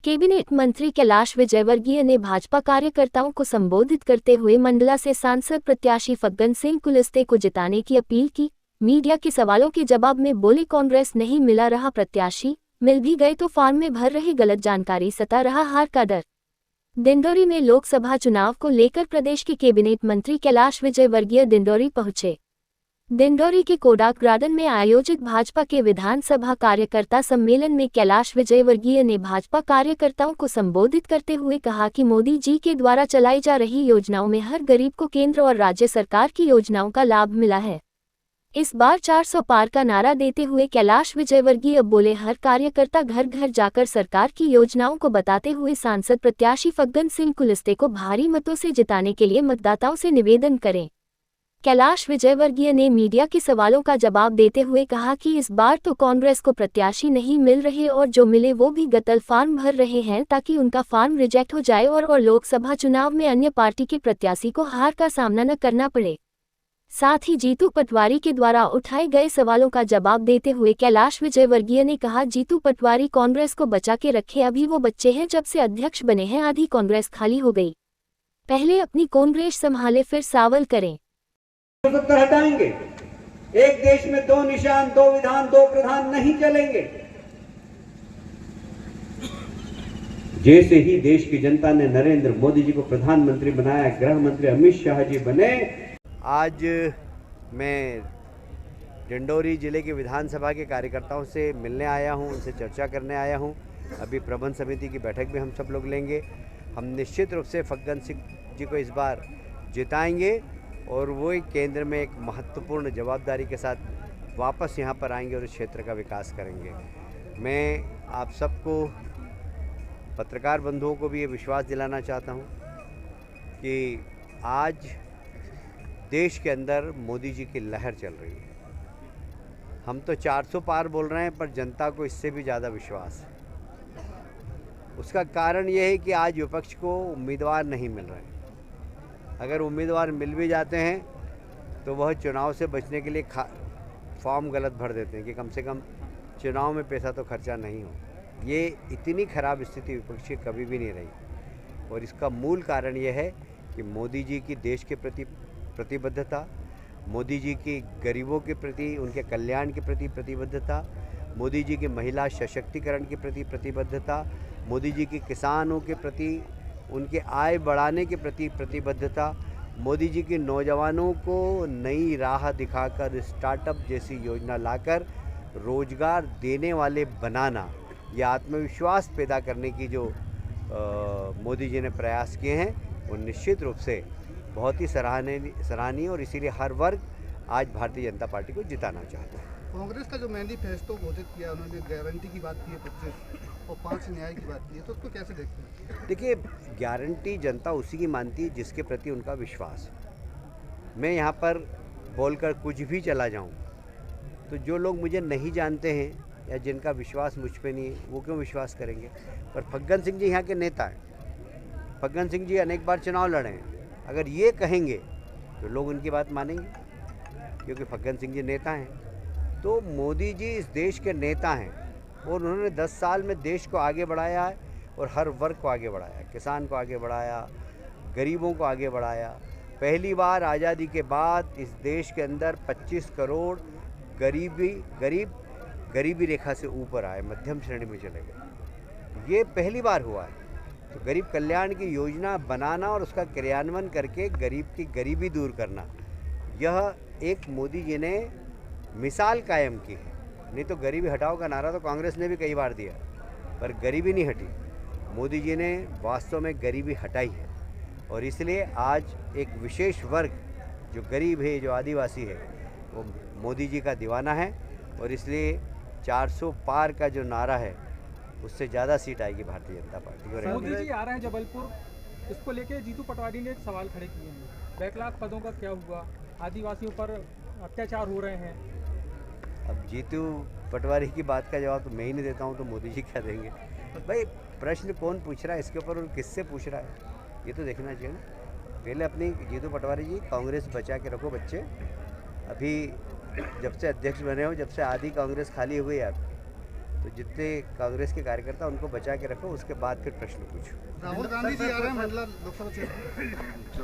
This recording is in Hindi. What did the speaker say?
कैबिनेट मंत्री कैलाश विजयवर्गीय ने भाजपा कार्यकर्ताओं को संबोधित करते हुए मंडला से सांसद प्रत्याशी फग्गन सिंह कुलस्ते को जिताने की अपील की। मीडिया के सवालों के जवाब में बोले, कांग्रेस नहीं मिला रहा प्रत्याशी, मिल भी गए तो फॉर्म में भर रही गलत जानकारी, सता रहा हार का डर। डिंडोरी में लोकसभा चुनाव को लेकर प्रदेश के कैबिनेट मंत्री कैलाश विजयवर्गीय डिंडोरी पहुंचे। डिंडोरी के कोडाक गार्डन में आयोजित भाजपा के विधानसभा कार्यकर्ता सम्मेलन में कैलाश विजयवर्गीय ने भाजपा कार्यकर्ताओं को संबोधित करते हुए कहा कि मोदी जी के द्वारा चलाई जा रही योजनाओं में हर गरीब को केंद्र और राज्य सरकार की योजनाओं का लाभ मिला है। इस बार 400 पार का नारा देते हुए कैलाश विजयवर्गीय बोले, हर कार्यकर्ता घर घर जाकर सरकार की योजनाओं को बताते हुए सांसद प्रत्याशी फग्गन सिंह कुलस्ते को भारी मतों से जिताने के लिए मतदाताओं से निवेदन करें। कैलाश विजयवर्गीय ने मीडिया के सवालों का जवाब देते हुए कहा कि इस बार तो कांग्रेस को प्रत्याशी नहीं मिल रहे और जो मिले वो भी गलत फॉर्म भर रहे हैं ताकि उनका फॉर्म रिजेक्ट हो जाए और लोकसभा चुनाव में अन्य पार्टी के प्रत्याशी को हार का सामना न करना पड़े। साथ ही जीतू पटवारी के द्वारा उठाए गए सवालों का जवाब देते हुए कैलाश विजयवर्गीय ने कहा, जीतू पटवारी कांग्रेस को बचा के रखे, अभी वो बच्चे हैं, जब से अध्यक्ष बने हैं आधी कांग्रेस खाली हो गई, पहले अपनी कांग्रेस संभाले फिर सवाल करें। हटाएंगे। एक देश में दो निशान, दो विधान, दो प्रधान नहीं चलेंगे। जैसे ही देश की जनता ने नरेंद्र मोदी जी को प्रधानमंत्री बनाया, गृह मंत्री अमित शाह जी बने। आज मैं डिंडोरी जिले के विधानसभा के कार्यकर्ताओं से मिलने आया हूं, उनसे चर्चा करने आया हूं। अभी प्रबंध समिति की बैठक भी हम सब लोग लेंगे। हम निश्चित रूप से फग्गन सिंह जी को इस बार जिताएंगे और वो केंद्र में एक महत्वपूर्ण जवाबदारी के साथ वापस यहाँ पर आएंगे और इस क्षेत्र का विकास करेंगे। मैं आप सबको, पत्रकार बंधुओं को भी ये विश्वास दिलाना चाहता हूँ कि आज देश के अंदर मोदी जी की लहर चल रही है। हम तो 400 पार बोल रहे हैं, पर जनता को इससे भी ज़्यादा विश्वास है। उसका कारण ये है कि आज विपक्ष को उम्मीदवार नहीं मिल रहे हैं। अगर उम्मीदवार मिल भी जाते हैं तो वह चुनाव से बचने के लिए फॉर्म गलत भर देते हैं कि कम से कम चुनाव में पैसा तो खर्चा नहीं हो। ये इतनी ख़राब स्थिति विपक्ष की कभी भी नहीं रही और इसका मूल कारण यह है कि मोदी जी की देश के प्रति प्रतिबद्धता, मोदी जी की गरीबों के प्रति, उनके कल्याण के प्रति प्रतिबद्धता, मोदी जी की महिला सशक्तिकरण के प्रति प्रतिबद्धता, मोदी जी की किसानों के प्रति, उनके आय बढ़ाने के प्रति प्रतिबद्धता, मोदी जी के नौजवानों को नई राह दिखाकर स्टार्टअप जैसी योजना लाकर रोजगार देने वाले बनाना, ये आत्मविश्वास पैदा करने की जो मोदी जी ने प्रयास किए हैं वो निश्चित रूप से बहुत ही सराहनीय और इसीलिए हर वर्ग आज भारतीय जनता पार्टी को जिताना चाहता है। कांग्रेस का जो मैनिफेस्टो घोषित किया, उन्होंने गारंटी की बात की है 25 और 5 न्याय की बात की है, तो उसको कैसे देखते हैं? देखिए, गारंटी जनता उसी की मानती है जिसके प्रति उनका विश्वास है। मैं यहाँ पर बोलकर कुछ भी चला जाऊँ तो जो लोग मुझे नहीं जानते हैं या जिनका विश्वास मुझ पे नहीं है वो क्यों विश्वास करेंगे। पर फग्गन सिंह जी यहाँ के नेता हैं, फग्गन सिंह जी अनेक बार चुनाव लड़े हैं। अगर ये कहेंगे तो लोग उनकी बात मानेंगे क्योंकि फग्गन सिंह जी नेता हैं। तो मोदी जी इस देश के नेता हैं और उन्होंने 10 साल में देश को आगे बढ़ाया है और हर वर्ग को आगे बढ़ाया, किसान को आगे बढ़ाया, गरीबों को आगे बढ़ाया। पहली बार आज़ादी के बाद इस देश के अंदर 25 करोड़ गरीबी रेखा से ऊपर आए, मध्यम श्रेणी में चले गए। ये पहली बार हुआ है। तो गरीब कल्याण की योजना बनाना और उसका क्रियान्वयन करके गरीब की गरीबी दूर करना, यह एक मोदी जी ने मिसाल कायम की है। नहीं तो गरीबी हटाओ का नारा तो कांग्रेस ने भी कई बार दिया, पर गरीबी नहीं हटी। मोदी जी ने वास्तव में गरीबी हटाई है और इसलिए आज एक विशेष वर्ग जो गरीब है, जो आदिवासी है, वो मोदी जी का दीवाना है और इसलिए 400 पार का जो नारा है उससे ज़्यादा सीट आएगी भारतीय जनता पार्टी को। मोदी जी आ रहे हैं जबलपुर, इसको लेके जीतू पटवारी ने एक सवाल खड़े किए हैं, बैकलॉग पदों का क्या हुआ, आदिवासियों पर अत्याचार हो रहे हैं। अब जीतू पटवारी की बात का जवाब तो मैं ही नहीं देता हूँ तो मोदी जी क्या देंगे। भाई, प्रश्न कौन पूछ रहा है इसके ऊपर और किससे पूछ रहा है ये तो देखना चाहिए ना। पहले अपनी जीतू पटवारी जी, कांग्रेस बचा के रखो बच्चे। अभी जब से अध्यक्ष बने हो, जब से आधी कांग्रेस खाली हो गई आप, तो जितने कांग्रेस के कार्यकर्ता उनको बचा के रखो, उसके बाद फिर प्रश्न पूछो। राहुल गांधी जी आ रहे हैं मंडला लोकसभा क्षेत्र।